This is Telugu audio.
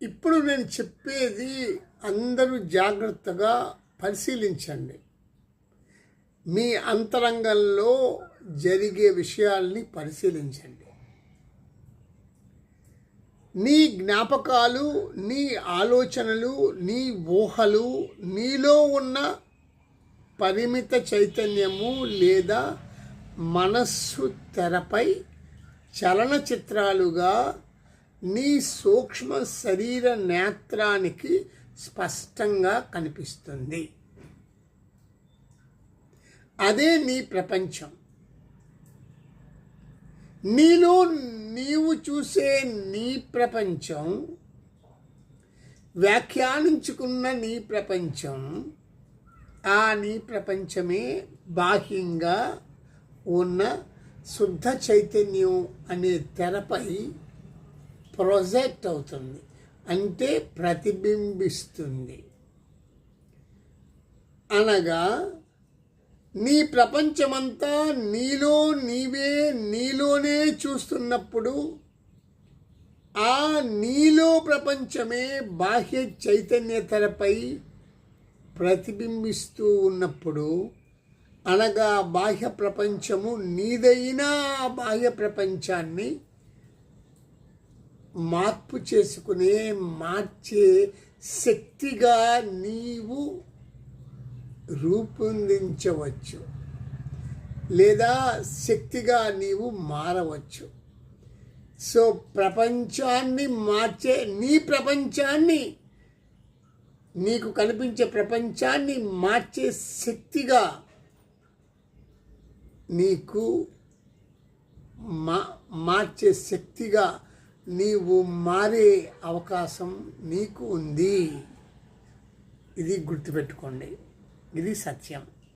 ఇప్పుడు నేను చెప్పేది అందరూ జాగ్రత్తగా పరిశీలించండి. మీ అంతరంగంలో జరిగే విషయాల్ని పరిశీలించండి. నీ జ్ఞాపకాలు, నీ ఆలోచనలు, నీ ఊహలు, నీలో ఉన్న పరిమిత చైతన్యము లేదా మనస్సు తెరపై చలనచిత్రాలుగా నీ సూక్ష్మ శరీర నేత్రానికి స్పష్టంగా కనిపిస్తుంది. అదే నీ ప్రపంచం. నీలో నీవు చూసే నీ ప్రపంచం, వ్యాఖ్యానించుకున్న నీ ప్రపంచం, ఆ నీ ప్రపంచమే బాహ్యంగా ఉన్న శుద్ధ చైతన్యం అనే తెరపై ప్రొజెక్ట్ అవుతుంది, అంటే ప్రతిబింబిస్తుంది. అనగా నీ ప్రపంచమంతా నీలో నీవే నీలోనే చూస్తున్నప్పుడు ఆ నీలో ప్రపంచమే బాహ్య చైతన్య తెరపై ప్రతిబింబిస్తూ ఉన్నప్పుడు, అనగా బాహ్య ప్రపంచము నీదైన బాహ్య ప్రపంచాన్ని మార్చే శక్తిగా నీవు రూపొందించవచ్చు లేదా శక్తిగా నీవు మారవచ్చు. సో ప్రపంచాన్ని మార్చే నీ ప్రపంచాన్ని, నీకు కనిపించే ప్రపంచాన్ని మార్చే శక్తిగా నీకు మార్చే శక్తిగా నీవు మారే అవకాశం నీకు ఉంది. ఇది గుర్తుపెట్టుకోండి. ఇది సత్యం.